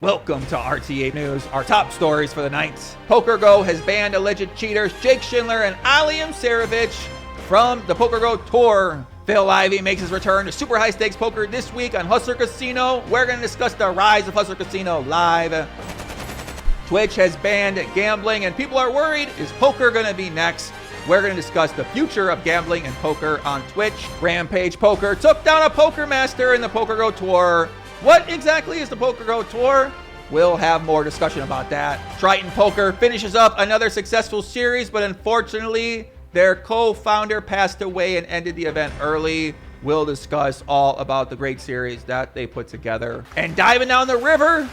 Welcome to RTA News, our top stories for the night. PokerGo has banned alleged cheaters Jake Schindler and Imsirovic from the PokerGo Tour. Phil Ivey makes his return to super high stakes poker this week on Hustler Casino. We're going to discuss the rise of Hustler Casino live. Twitch has banned gambling and people are worried, is poker going to be next? We're going to discuss the future of gambling and poker on Twitch. Rampage Poker took down a poker master in the PokerGo Tour. What exactly is the PokerGo Tour? We'll have more discussion about that. Triton Poker finishes up another successful series, but unfortunately, their co-founder passed away and ended the event early. We'll discuss all about the great series that they put together. And diving down the river,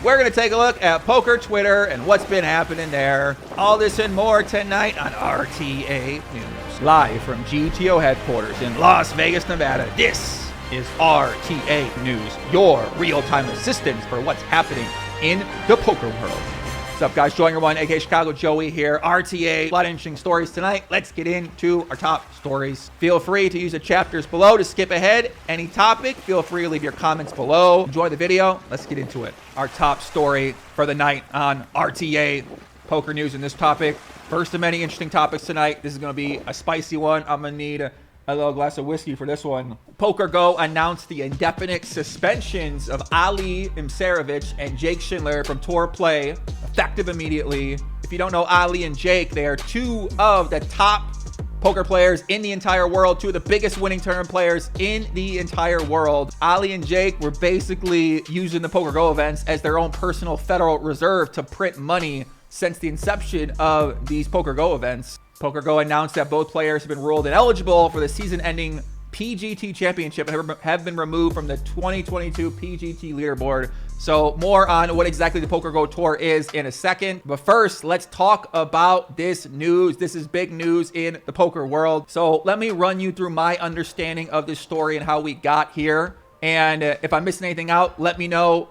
we're going to take a look at poker Twitter and what's been happening there. All this and more tonight on RTA News. Live from GTO headquarters in Las Vegas, Nevada. This is RTA News, your real-time assistance for what's happening in the poker world. What's up, guys? Join your one, aka Chicago Joey here. RTA, a lot of interesting stories tonight. Let's get into our top stories. Feel free to use the chapters below to skip ahead any topic. Feel free to leave your comments below. Enjoy the video. Let's get into it. Our top story for the night on RTA Poker News in this topic. First of many interesting topics tonight. This is going to be a spicy one. I'm going to need a little glass of whiskey for this one. PokerGo announced the indefinite suspensions of Imsirovic and Jake Schindler from tour play, effective immediately. If you don't know Ali and Jake, they are two of the top poker players in the entire world, two of the biggest winning tournament players in the entire world. Ali and Jake were basically using the PokerGo events as their own personal Federal Reserve to print money since the inception of these PokerGo events. PokerGo announced that both players have been ruled ineligible for the season-ending PGT Championship and have been removed from the 2022 PGT leaderboard. So more on what exactly the PokerGo Tour is in a second. But first, let's talk about this news. This is big news in the poker world. So let me run you through my understanding of this story and how we got here. And if I'm missing anything out, let me know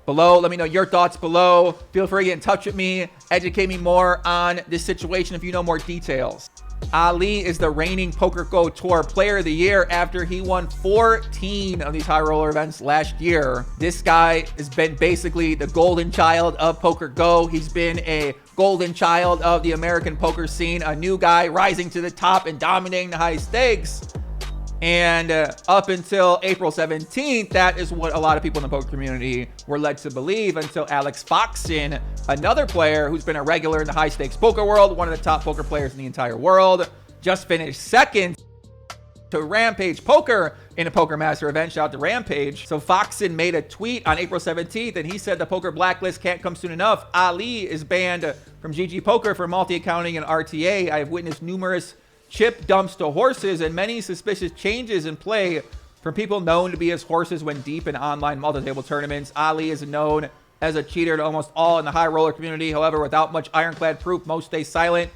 below. Let me know your thoughts below. Feel free to get in touch with me. Educate me more on this situation if you know more details. Ali is the reigning PokerGo Tour Player of the Year after he won 14 of these high roller events last year. This guy has been basically the golden child of PokerGo. He's been a golden child of the American poker scene, a new guy rising to the top and dominating the high stakes. And up until April 17th, that is what a lot of people in the poker community were led to believe, until Alex Foxen, another player who's been a regular in the high stakes poker world, one of the top poker players in the entire world, just finished second to Rampage Poker in a Poker Master event. Shout out to Rampage. So Foxen made a tweet on April 17th and he said the poker blacklist can't come soon enough. Ali is banned from GGpoker for multi-accounting and RTA. I have witnessed numerous chip dumps to horses and many suspicious changes in play from people known to be as horses when deep in online multi-table tournaments. Ali is known as a cheater to almost all in the high roller community. However, without much ironclad proof, most stay silent.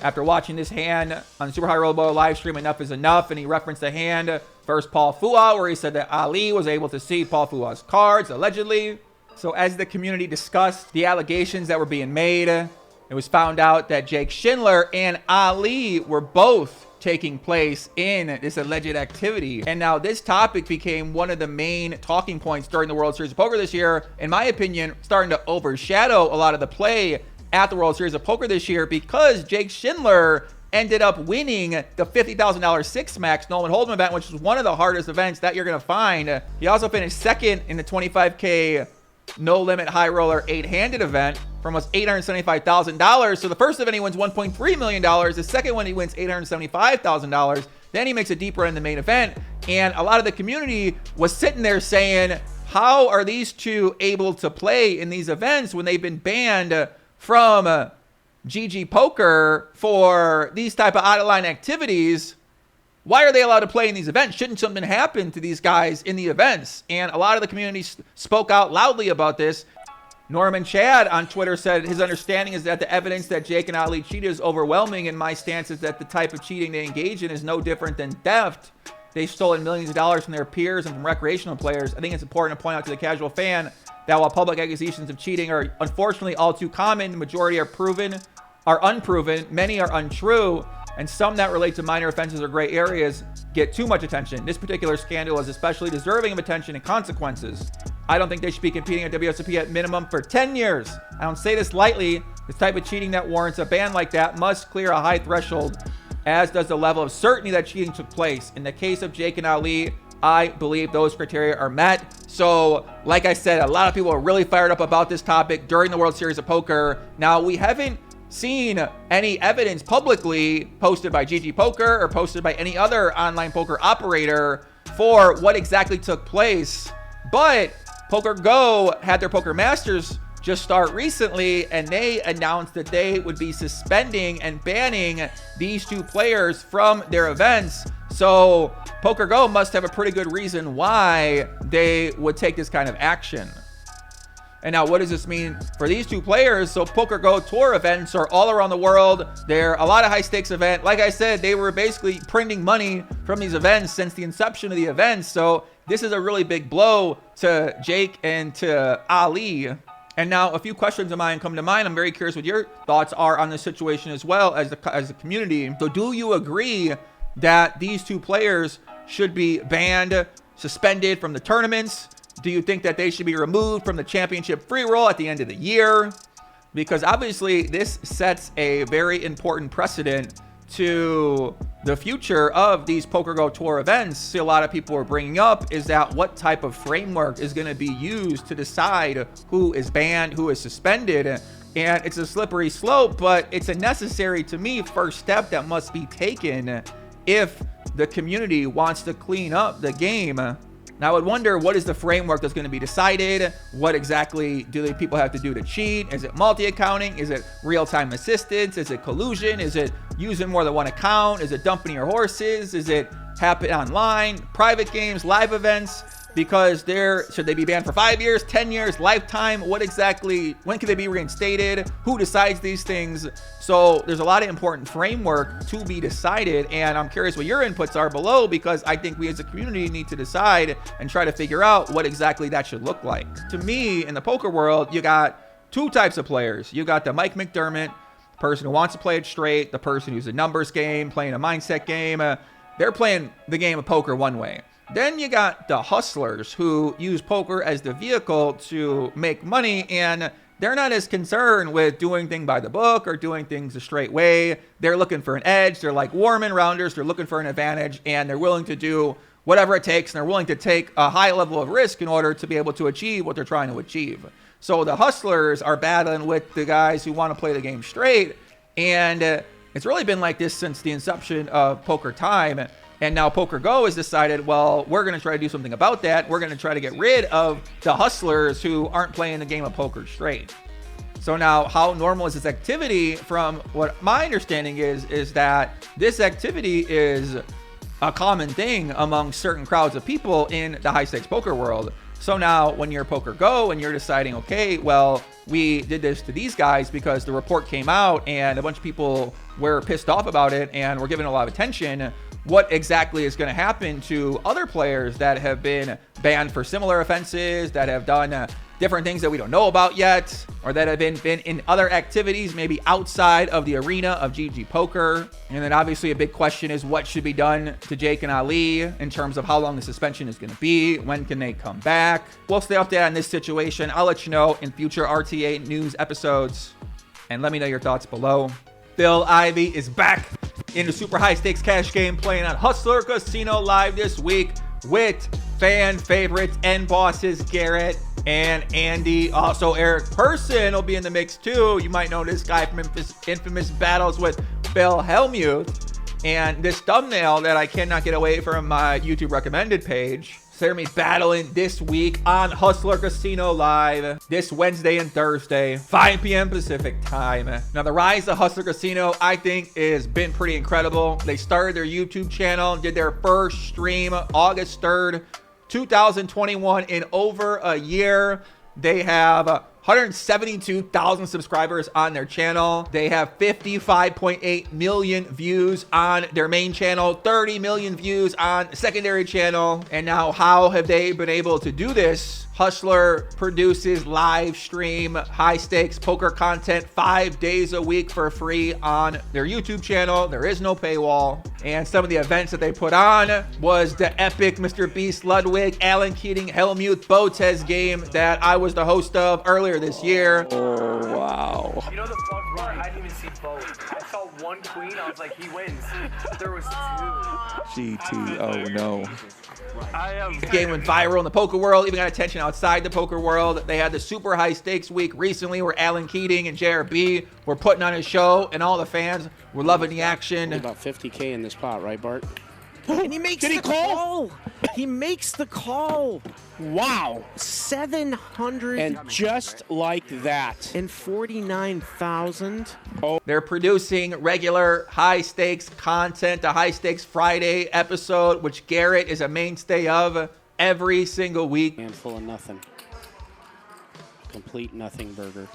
After watching this hand on the Super High Roller Bowl live stream, Enough is Enough, and he referenced the hand first Paul Fua, where he said that Ali was able to see Paul Fua's cards, allegedly. So as the community discussed the allegations that were being made, it was found out that Jake Schindler and Ali were both taking place in this alleged activity. And now this topic became one of the main talking points during the World Series of Poker this year. In my opinion, starting to overshadow a lot of the play at the World Series of Poker this year, because Jake Schindler ended up winning the $50,000 Six Max Nolan Hold'em event, which was one of the hardest events that you're going to find. He also finished second in the 25K No Limit High Roller 8-handed event for almost $875,000. So the first event he wins $1.3 million. The second one he wins $875,000. Then he makes a deep run in the main event. And a lot of the community was sitting there saying, how are these two able to play in these events when they've been banned from GGpoker for these type of out-of-line activities? Why are they allowed to play in these events? Shouldn't something happen to these guys in the events? And a lot of the community spoke out loudly about this. Norman Chad on Twitter said his understanding is that the evidence that Jake and Ali cheated is overwhelming, and my stance is that the type of cheating they engage in is no different than theft. They've stolen millions of dollars from their peers and from recreational players. I think it's important to point out to the casual fan that while public accusations of cheating are unfortunately all too common, the majority are unproven, many are untrue, and some that relate to minor offenses or gray areas get too much attention. This particular scandal is especially deserving of attention and consequences. I don't think they should be competing at WSOP at minimum for 10 years. I don't say this lightly. This type of cheating that warrants a ban like that must clear a high threshold, as does the level of certainty that cheating took place. In the case of Jake and Ali, I believe those criteria are met. So, like I said, a lot of people are really fired up about this topic during the World Series of Poker. Now, we haven't seen any evidence publicly posted by GGpoker or posted by any other online poker operator for what exactly took place. But PokerGo had their Poker Masters just start recently, and they announced that they would be suspending and banning these two players from their events. So PokerGo must have a pretty good reason why they would take this kind of action. And now, what does this mean for these two players? So PokerGo tour events are all around the world. They're a lot of high stakes event. Like I said, they were basically printing money from these events since the inception of the events. So this is a really big blow to Jake and to Ali. And now a few questions of mine come to mind. I'm very curious what your thoughts are on this situation as well as the community. So do you agree that these two players should be banned, suspended from the tournaments? Do you think that they should be removed from the championship free roll at the end of the year? Because obviously this sets a very important precedent to the future of these PokerGo tour events. See, a lot of people are bringing up is that what type of framework is going to be used to decide who is banned, who is suspended. And it's a slippery slope, but it's a necessary, to me, first step that must be taken if the community wants to clean up the game. Now, I would wonder, what is the framework that's going to be decided? What exactly do the people have to do to cheat? Is it multi-accounting? Is it real-time assistance? Is it collusion? Is it using more than one account? Is it dumping your horses? Is it happen online, private games, live events? Because should they be banned for 5 years, 10 years, lifetime? What exactly, when can they be reinstated? Who decides these things? So there's a lot of important framework to be decided, and I'm curious what your inputs are below, because I think we as a community need to decide and try to figure out what exactly that should look like. To me, in the poker world, you got two types of players. You got the Mike McDermott, the person who wants to play it straight, the person who's a numbers game, playing a mindset game. They're playing the game of poker one way. Then you got the hustlers who use poker as the vehicle to make money, and they're not as concerned with doing things by the book or doing things the straight way. They're looking for an edge. They're like Warman rounders. They're looking for an advantage, and they're willing to do whatever it takes, and they're willing to take a high level of risk in order to be able to achieve what they're trying to achieve. So the hustlers are battling with the guys who want to play the game straight, and it's really been like this since the inception of poker time. And now PokerGo has decided, well, we're going to try to do something about that. We're going to try to get rid of the hustlers who aren't playing the game of poker straight. So now, how normal is this activity? From what my understanding is that this activity is a common thing among certain crowds of people in the high stakes poker world. So now when you're PokerGo and you're deciding, okay, well, we did this to these guys because the report came out and a bunch of people were pissed off about it and were giving a lot of attention. What exactly is going to happen to other players that have been banned for similar offenses, that have done different things that we don't know about yet, or that have been in other activities, maybe outside of the arena of GGpoker? And then obviously a big question is what should be done to Jake and Ali in terms of how long the suspension is going to be. When can they come back? We'll stay updated on this situation. I'll let you know in future RTA News episodes. And let me know your thoughts below. Phil Ivey is back in the super high stakes cash game, playing on Hustler Casino Live this week with fan favorites and bosses Garrett and Andy. Also, Eric Person will be in the mix too. You might know this guy from infamous battles with Bill Hellmuth. And this thumbnail that I cannot get away from my YouTube recommended page. So they're going to be battling this week on Hustler Casino Live this Wednesday and Thursday, 5 p.m. Pacific time. Now, the rise of Hustler Casino, I think, has been pretty incredible. They started their YouTube channel, did their first stream August 3rd, 2021, in over a year. They have 172,000 subscribers on their channel. They have 55.8 million views on their main channel, 30 million views on the secondary channel. And now how have they been able to do this? Hustler produces live stream high stakes poker content 5 days a week for free on their YouTube channel. There is no paywall. And some of the events that they put on was the epic Mr. Beast Ludwig, Alan Keating, Helmuth Botez game that I was the host of earlier this year. Oh, wow. You know the fun part? I didn't even see both. I saw one queen. I was like, he wins. There was two. GT. Oh, no. The game went viral in the poker world, even got attention outside the poker world. They had the super high stakes week recently where Alan Keating and JRB were putting on a show and all the fans were loving the action. About 50K in this pot, right, Bart? And he makes the call. He makes the call. Wow. 700 And just like that. and 49,000. They're producing regular high stakes content, a high stakes Friday episode, which Garrett is a mainstay of every single week. Handful of nothing. Complete nothing burger.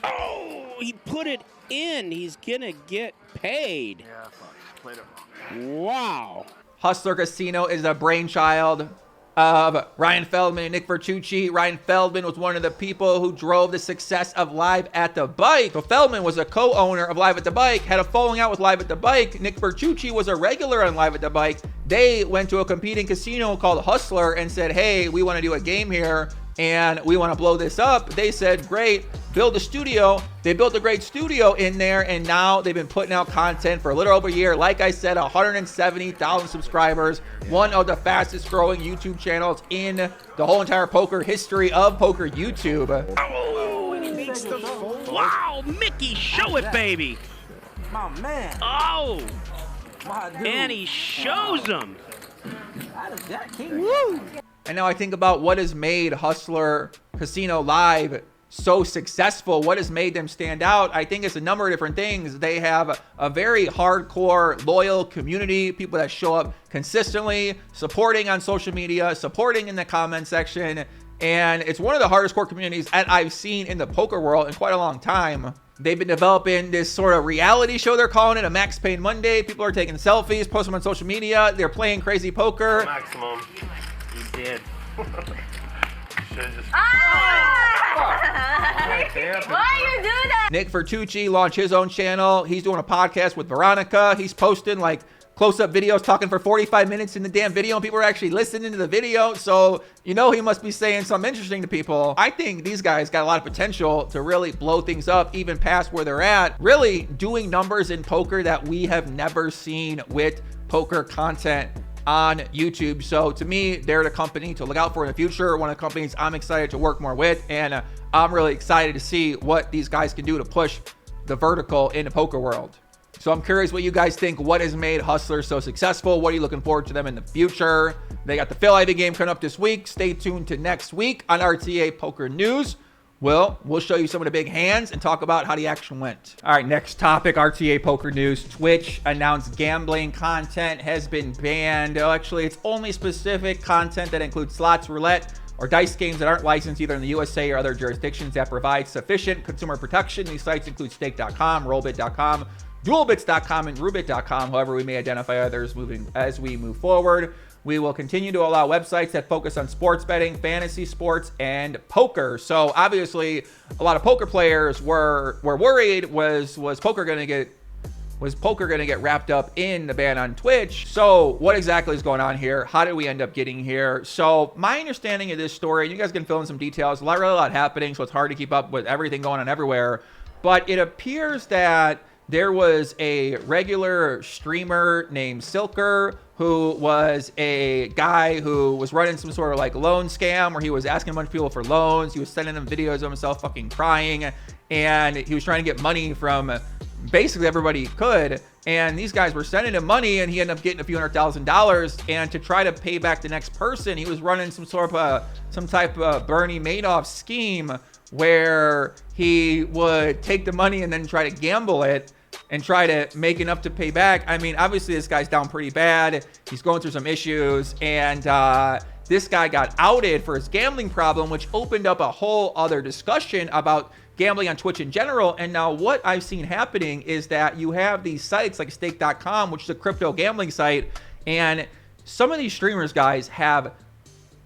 Oh, he put it in. He's gonna get paid. Yeah, fuck. Played it wrong. Wow. Hustler Casino is a brainchild of Ryan Feldman and Nick Vertucci. Ryan Feldman was one of the people who drove the success of Live at the Bike. So Feldman was a co-owner of Live at the Bike, had a falling out with Live at the Bike. Nick Vertucci was a regular on Live at the Bike. They went to a competing casino called Hustler and said, hey, we want to do a game here and we want to blow this up. They said, great, build a studio. They built a great studio in there, and now they've been putting out content for a little over a year. Like I said, 170,000 subscribers, one of the fastest growing YouTube channels in the whole entire poker history of poker YouTube. Oh, he makes the fold. Wow, Mickey, show it, baby. My man. Oh, My dude. and he shows him. How does that king? Woo. And now I think about what has made Hustler Casino Live so successful. What has made them stand out? I think it's a number of different things. They have a very hardcore, loyal community, people that show up consistently, supporting on social media, supporting in the comment section. And it's one of the hardest core communities that I've seen in the poker world in quite a long time. They've been developing this sort of reality show, they're calling it, a Max Payne Monday. People are taking selfies, posting them on social media. They're playing crazy poker. Maximum. You did. Should've just. Why you do that? Nick Vertucci launched his own channel. He's doing a podcast with Veronica. He's posting like close-up videos talking for 45 minutes in the damn video, and people are actually listening to the video. So, you know, he must be saying something interesting to people. I think these guys got a lot of potential to really blow things up even past where they're at, really doing numbers in poker that we have never seen with poker content on YouTube. So to me, they're the company to look out for in the future. One of the companies I'm excited to work more with, and I'm really excited to see what these guys can do to push the vertical in the poker world. So I'm curious what you guys think. What has made Hustler so successful? What are you looking forward to them in the future? They got the Phil Ivey game coming up this week. Stay tuned to next week on RTA Poker News. We'll show you some of the big hands and talk about how the action went. All right, next topic, RTA Poker News. Twitch announced gambling content has been banned. Oh, actually, it's only specific content that includes slots, roulette, or dice games that aren't licensed either in the USA or other jurisdictions that provide sufficient consumer protection. These sites include stake.com, rollbit.com, duelbits.com, and rubit.com. However, we may identify others as we move forward. We will continue to allow websites that focus on sports betting, fantasy sports, and poker. So obviously, a lot of poker players were worried. Was poker going to get wrapped up in the ban on Twitch? So what exactly is going on here? How did we end up getting here? So my understanding of this story, you guys can fill in some details. Really a lot happening, so it's hard to keep up with everything going on everywhere. But it appears that there was a regular streamer named Silker who was a guy who was running some sort of like loan scam where he was asking a bunch of people for loans. He was sending them videos of himself fucking crying, and he was trying to get money from basically everybody he could. And these guys were sending him money, and he ended up getting a few $100,000. And to try to pay back the next person, he was running some type of Bernie Madoff scheme where he would take the money and then try to gamble it and try to make enough to pay back. I mean, obviously this guy's down pretty bad. He's going through some issues, and this guy got outed for his gambling problem, which opened up a whole other discussion about gambling on Twitch in general. And now what I've seen happening is that you have these sites like stake.com, which is a crypto gambling site, and some of these streamers, guys, have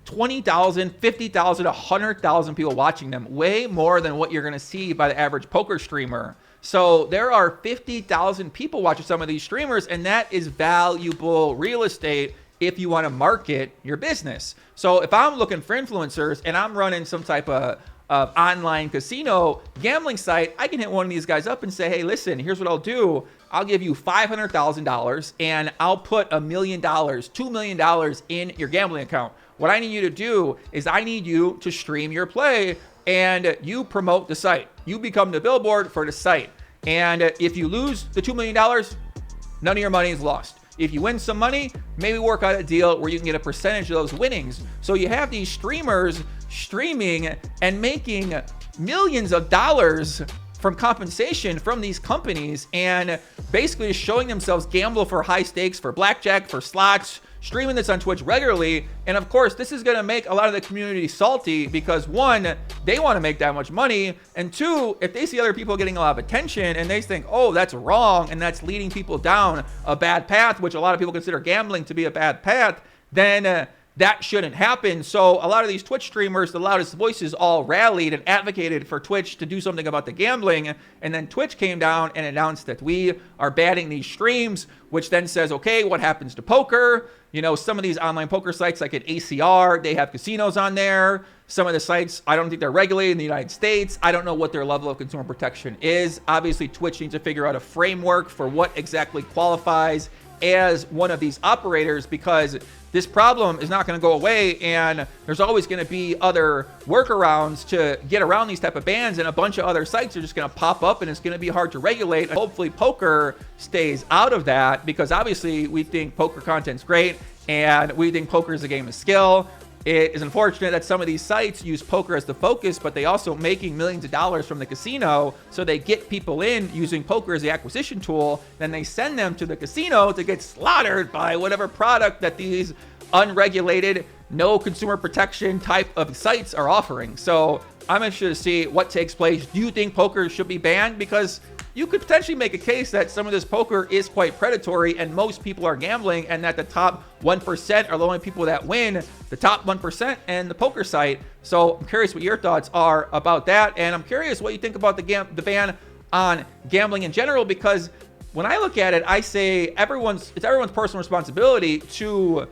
20,000, 50,000, 100,000 people watching them, way more than what you're going to see by the average poker streamer. So there are 50,000 people watching some of these streamers, and that is valuable real estate if you want to market your business. So if I'm looking for influencers and I'm running some type of online casino gambling site, I can hit one of these guys up and say, hey, listen, here's what I'll do. I'll give you $500,000 and I'll put $1 million, $2 million in your gambling account. What I need you to do is I need you to stream your play and you promote the site. You become the billboard for the site. And if you lose the $2 million, none of your money is lost. If you win some money, maybe work out a deal where you can get a percentage of those winnings. So you have these streamers streaming and making millions of dollars from compensation from these companies, and basically showing themselves gamble for high stakes, for blackjack, for slots, streaming this on Twitch regularly. And of course, this is going to make a lot of the community salty because one, they want to make that much money, and two, if they see other people getting a lot of attention and they think, oh, that's wrong and that's leading people down a bad path, which a lot of people consider gambling to be a bad path, then that shouldn't happen. So a lot of these Twitch streamers, the loudest voices, all rallied and advocated for Twitch to do something about the gambling. And then Twitch came down and announced that we are banning these streams, which then says, okay, what happens to poker? You know, some of these online poker sites like at ACR, they have casinos on there. Some of the sites, I don't think they're regulated in the United States. I don't know what their level of consumer protection is. Obviously, Twitch needs to figure out a framework for what exactly qualifies as one of these operators, because this problem is not going to go away, and there's always going to be other workarounds to get around these type of bans, and a bunch of other sites are just going to pop up, and it's going to be hard to regulate. Hopefully poker stays out of that, because obviously we think poker content's great and we think poker is a game of skill. It is unfortunate that some of these sites use poker as the focus, but they also making millions of dollars from the casino. So they get people in using poker as the acquisition tool. Then they send them to the casino to get slaughtered by whatever product that these unregulated, no consumer protection type of sites are offering. So I'm interested to see what takes place. Do you think poker should be banned? Because you could potentially make a case that some of this poker is quite predatory and most people are gambling, and that the top 1% are the only people that win, the top 1% and the poker site. So I'm curious what your thoughts are about that. And I'm curious what you think about the ban on gambling in general, because when I look at it, I say it's everyone's personal responsibility to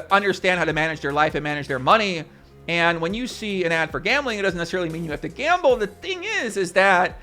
understand how to manage their life and manage their money. And when you see an ad for gambling, it doesn't necessarily mean you have to gamble. The thing is that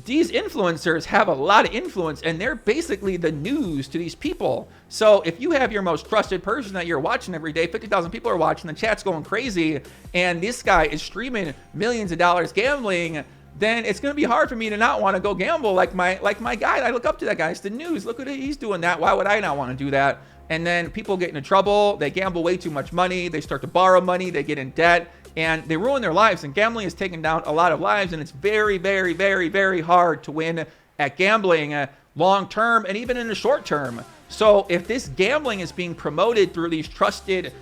these influencers have a lot of influence, and they're basically the news to these people. So if you have your most trusted person that you're watching every day, 50,000 people are watching, the chat's going crazy, and this guy is streaming millions of dollars gambling, then it's going to be hard for me to not want to go gamble like my guy. I look up to that guy. It's the news. Look at it. He's doing that. Why would I not want to do that? And then people get into trouble. They gamble way too much money. They start to borrow money. They get in debt, and they ruin their lives. And gambling has taken down a lot of lives, and it's very, very, very, very hard to win at gambling long term and even in the short term. So if this gambling is being promoted through these trusted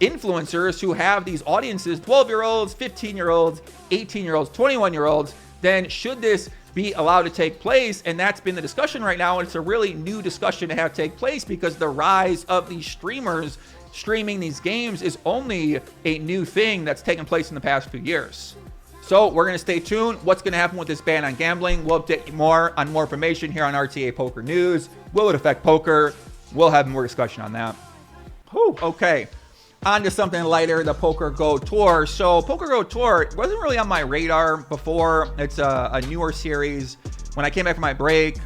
influencers who have these audiences, 12-year-olds, 15-year-olds, 18-year-olds, 21-year-olds, then should this be allowed to take place? And that's been the discussion right now. And it's a really new discussion to have take place, because the rise of these streamers streaming these games is only a new thing that's taken place in the past few years. So we're going to stay tuned. What's going to happen with this ban on gambling? We'll update you more information here on RTA Poker News. Will it affect poker? We'll have more discussion on that. Whew, okay. On to something lighter, the PokerGo Tour. So PokerGo Tour wasn't really on my radar before. It's a newer series. When I came back from my break,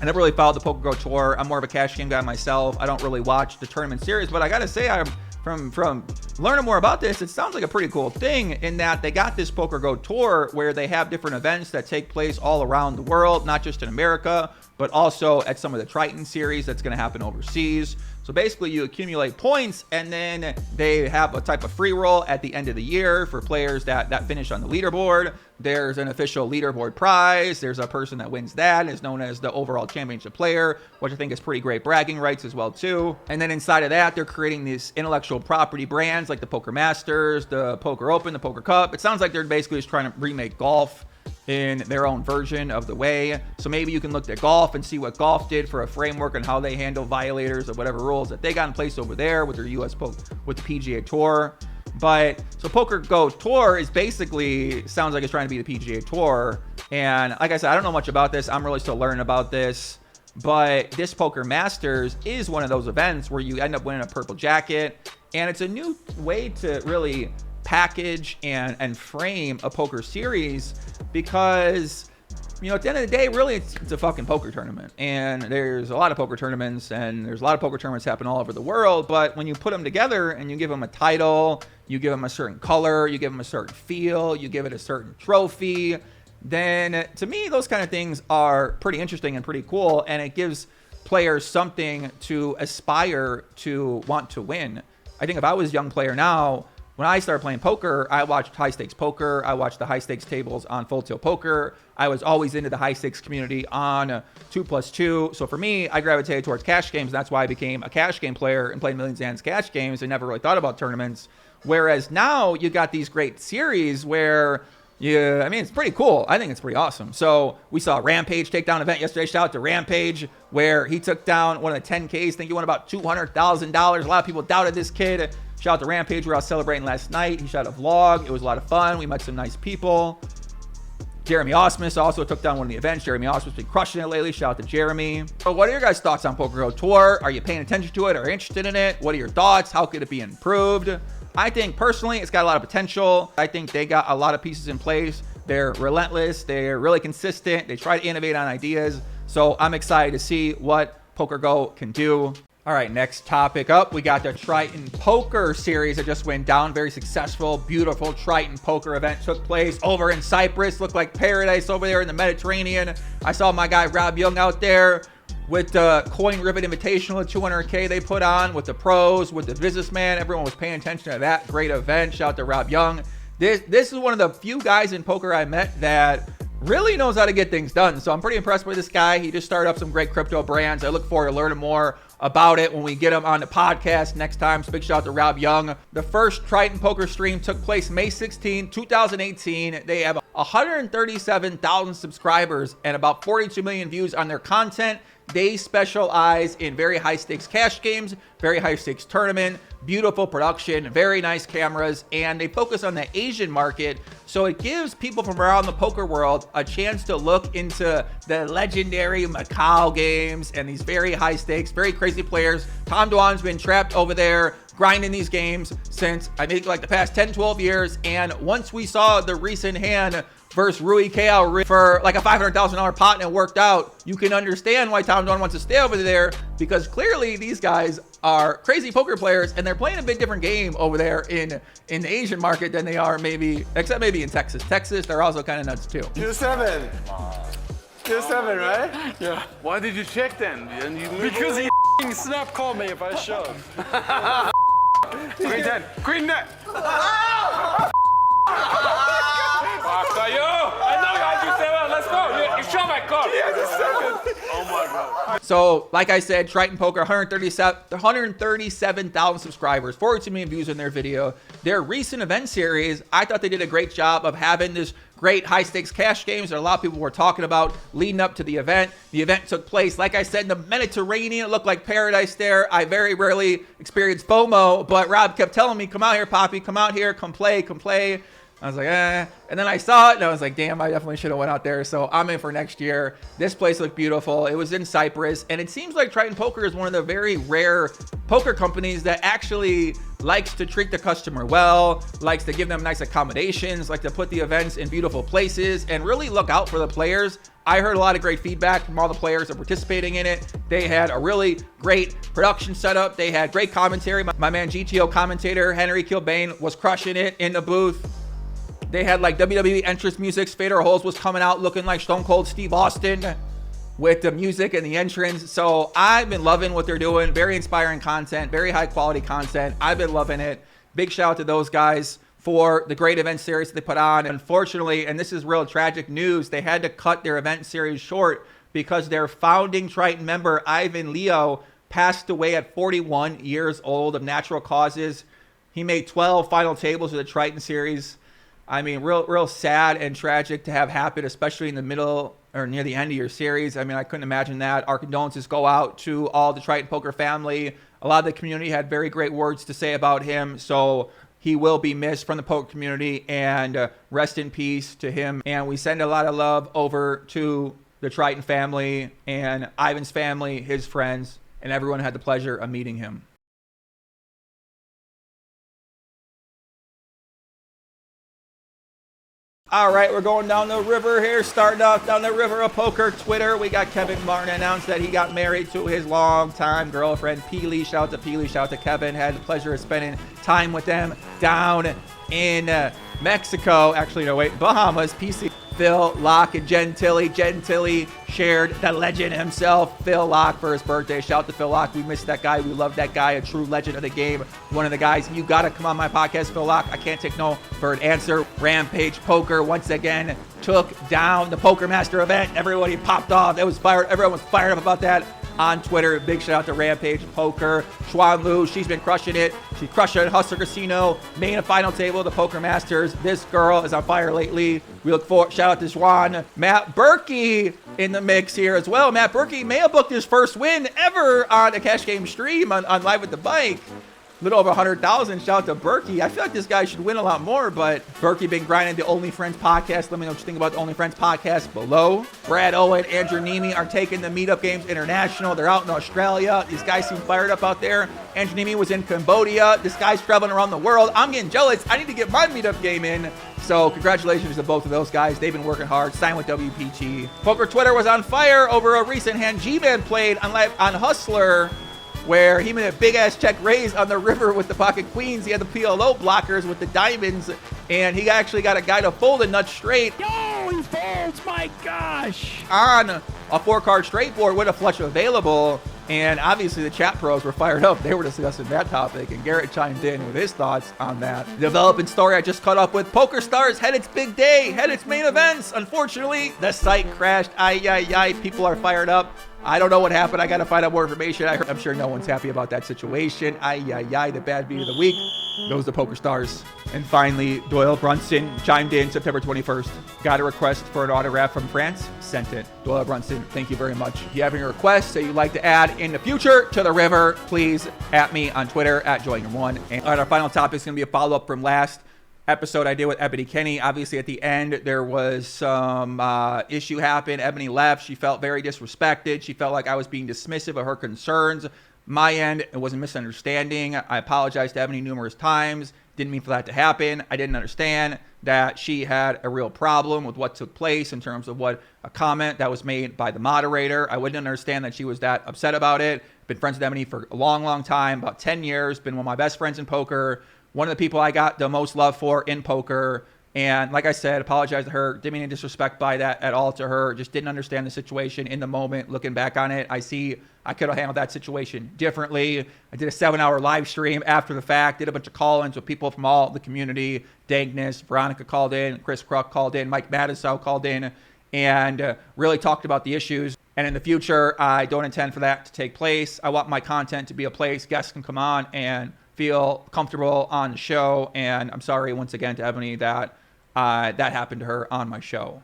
I never really followed the PokerGo Tour. I'm more of a cash game guy myself. I don't really watch the tournament series, but I gotta say, I'm from learning more about this, it sounds like a pretty cool thing, in that they got this PokerGo Tour where they have different events that take place all around the world, not just in America, but also at some of the Triton series that's going to happen overseas. So basically you accumulate points, and then they have a type of free roll at the end of the year for players that finish on the leaderboard. There's an official leaderboard prize. There's a person that wins that is known as the overall championship player, which I think is pretty great bragging rights as well too. And then inside of that, they're creating these intellectual property brands like the Poker Masters, the Poker Open, the Poker Cup. It sounds like they're basically just trying to remake golf in their own version of the way. So maybe you can look at golf and see what golf did for a framework and how they handle violators of whatever rules that they got in place over there with their with the PGA Tour. But so PokerGo Tour is basically, sounds like it's trying to be the PGA Tour. And like I said, I don't know much about this. I'm really still learning about this. But this Poker Masters is one of those events where you end up winning a purple jacket. And it's a new way to really package and frame a poker series, because at the end of the day, really it's a fucking poker tournament, and there's a lot of poker tournaments, and there's a lot of poker tournaments happen all over the world. But when you put them together and you give them a title, you give them a certain color, you give them a certain feel, you give it a certain trophy, then to me those kind of things are pretty interesting and pretty cool, and it gives players something to aspire to want to win. I think if I was a young player now, when I started playing poker, I watched high stakes poker. I watched the high stakes tables on Full Tilt Poker. I was always into the high stakes community on 2+2. So for me, I gravitated towards cash games. That's why I became a cash game player and played Millions Hands cash games and never really thought about tournaments. Whereas now you got these great series where it's pretty cool. I think it's pretty awesome. So we saw a Rampage takedown event yesterday. Shout out to Rampage, where he took down one of the 10Ks. I think he won about $200,000. A lot of people doubted this kid. Shout out to Rampage. We were out celebrating last night. He shot a vlog. It was a lot of fun. We met some nice people. Jeremy Osmus also took down one of the events. Jeremy Osmus has been crushing it lately. Shout out to Jeremy. So what are your guys' thoughts on PokerGo Tour? Are you paying attention to it or interested in it? What are your thoughts? How could it be improved? I think personally it's got a lot of potential. I think they got a lot of pieces in place. They're relentless. They're really consistent. They try to innovate on ideas. So I'm excited to see what PokerGo can do. All right, next topic up, we got the Triton Poker series that just went down. Very successful, beautiful Triton Poker event took place over in Cyprus. Looked like paradise over there in the Mediterranean. I saw my guy Rob Young out there with the Coin Rivet Invitational, 200K they put on with the pros, with the businessman. Everyone was paying attention to that great event. Shout out to Rob Young. This is one of the few guys in poker I met that really knows how to get things done. So I'm pretty impressed with this guy. He just started up some great crypto brands. I look forward to learning more about it when we get him on the podcast next time. So big shout out to Rob Young. The first Triton Poker stream took place May 16, 2018. They have 137,000 subscribers and about 42 million views on their content. They specialize in very high stakes cash games, very high stakes tournament, beautiful production, very nice cameras, and they focus on the Asian market. So it gives people from around the poker world a chance to look into the legendary Macau games and these very high stakes, very crazy players. Tom Dwan's been trapped over there grinding these games since I think like the past 10, 12 years. And once we saw the recent hand versus Rui Kao for like a $500,000 pot and it worked out, you can understand why Tom Dwan wants to stay over there, because clearly these guys are crazy poker players and they're playing a bit different game over there in the Asian market than they are except maybe in Texas. Texas, they're also kind of nuts too. 2-7. 2-7, right? Yeah. Why did you check then? Because he snap called me if I shove. Queen 10. Queen 10. Let's go. You shot my card. Oh my God. So, like I said, Triton Poker, 137,000 subscribers, 42 million views on their video. Their recent event series, I thought they did a great job of having this great high stakes cash games that a lot of people were talking about leading up to the event. The event took place, like I said, in the Mediterranean. It looked like paradise there. I very rarely experienced FOMO, but Rob kept telling me, come out here, Poppy, come out here, come play, come play. I was like, eh. And then I saw it and I was like, damn, I definitely should have went out there. So I'm in for next year. This place looked beautiful. It was in Cyprus. And it seems like Triton Poker is one of the very rare poker companies that actually likes to treat the customer well, likes to give them nice accommodations, like to put the events in beautiful places and really look out for the players. I heard a lot of great feedback from all the players that are participating in it. They had a really great production setup. They had great commentary. My man GTO commentator, Henry Kilbane, was crushing it in the booth. They had like WWE entrance music. Fader Holes was coming out looking like Stone Cold Steve Austin. with the music and the entrance. So I've been loving what they're doing. Very inspiring content, very high quality content. I've been loving it. Big shout out to those guys for the great event series that they put on. Unfortunately, and this is real tragic news, they had to cut their event series short because their founding Triton member, Leow, passed away at 41 years old of natural causes. He made 12 final tables of the Triton series. I mean, real sad and tragic to have happen, especially in the middle or near the end of your series. I mean, I couldn't imagine that. Our condolences go out to all the Triton Poker family. A lot of the community had very great words to say about him. So he will be missed from the poker community, and rest in peace to him. And we send a lot of love over to the Triton family and Ivan's family, his friends, and everyone had the pleasure of meeting him. All right, we're going down the river here, starting off down the river of poker. Twitter, we got Kevin Martin announced that he got married to his longtime girlfriend, Peely. Shout out to Peely, shout out to Kevin. Had the pleasure of spending time with them down in Mexico. Actually, no, wait, Bahamas. PC, Phil, Locke, and Jen Tilly. Jen Tilly shared the legend himself, Phil Locke, for his birthday. Shout out to Phil Locke. We missed that guy. We love that guy, a true legend of the game. One of the guys, you got to come on my podcast, Phil Locke. I can't take no for an answer. Rampage Poker once again took down the Poker Master event. Everybody popped off. It was fired. Everyone was fired up about that on Twitter. Big shout out to Rampage Poker. Xuan Lu, she's been crushing it. She's crushing it. Hustler Casino, main and final table of the Poker Masters. This girl is on fire lately. We look forward. Shout out to Xuan. Matt Berkey in the mix here as well. Matt Berkey may have booked his first win ever on a cash game stream on Live with the Bike. Little over 100,000. Shout out to Berkey. I feel like this guy should win a lot more, but Berkey been grinding the Only Friends podcast. Let me know what you think about the Only Friends podcast below. Brad Owen, Andrew Nemi are taking the Meetup Games International. They're out in Australia. These guys seem fired up out there. Andrew Nemi was in Cambodia. This guy's traveling around the world. I'm getting jealous. I need to get my Meetup game in. So congratulations to both of those guys. They've been working hard. Signed with WPG. Poker Twitter was on fire over a recent hand G-Man played on Hustler, where he made a big-ass check raise on the river with the pocket queens. He had the PLO blockers with the diamonds, and he actually got a guy to fold a nut straight. Yo, he folds, my gosh. On a 4-card straight board with a flush available, and obviously the chat pros were fired up. They were discussing that topic, and Garrett chimed in with his thoughts on that. The developing story I just caught up with. Poker Stars had its big day, had its main events. Unfortunately, the site crashed. People are fired up. I don't know what happened. I got to find out more information. I'm sure no one's happy about that situation. The bad beat of the week. Those are Poker Stars. And finally, Doyle Brunson chimed in September 21st. Got a request for an autograph from France. Sent it. Doyle Brunson, thank you very much. If you have any requests that you'd like to add in the future to the river, please at me on Twitter at Joyner1. And our final topic is going to be a follow-up from last episode I did with Ebony Kenny. Obviously, at the end, there was some issue happened. Ebony left. She felt very disrespected. She felt like I was being dismissive of her concerns. My end, it was a misunderstanding. I apologized to Ebony numerous times. Didn't mean for that to happen. I didn't understand that she had a real problem with what took place in terms of what a comment that was made by the moderator. I wouldn't understand that she was that upset about it. Been friends with Ebony for a long, long time, about 10 years. Been one of my best friends in poker. One of the people I got the most love for in poker. And like I said, apologize to her. Didn't mean any disrespect by that at all to her. Just didn't understand the situation in the moment. Looking back on it, I see I could have handled that situation differently. I did a 7-hour live stream after the fact. Did a bunch of call-ins with people from all the community. Dankness, Veronica called in. Chris Kruk called in. Mike Matisow called in. And really talked about the issues. And in the future, I don't intend for that to take place. I want my content to be a place guests can come on and feel comfortable on the show. And I'm sorry once again to Ebony that that happened to her on my show.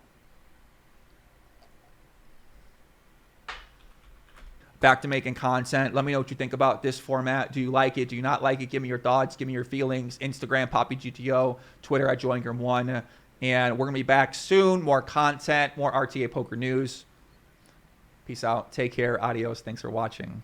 Back to making content. Let me know what you think about this format. Do you like it? Do you not like it? Give me your thoughts. Give me your feelings. Instagram, PoppyGTO, Twitter at JoinGrim1. And we're going to be back soon. More content, more RTA Poker news. Peace out. Take care. Adios. Thanks for watching.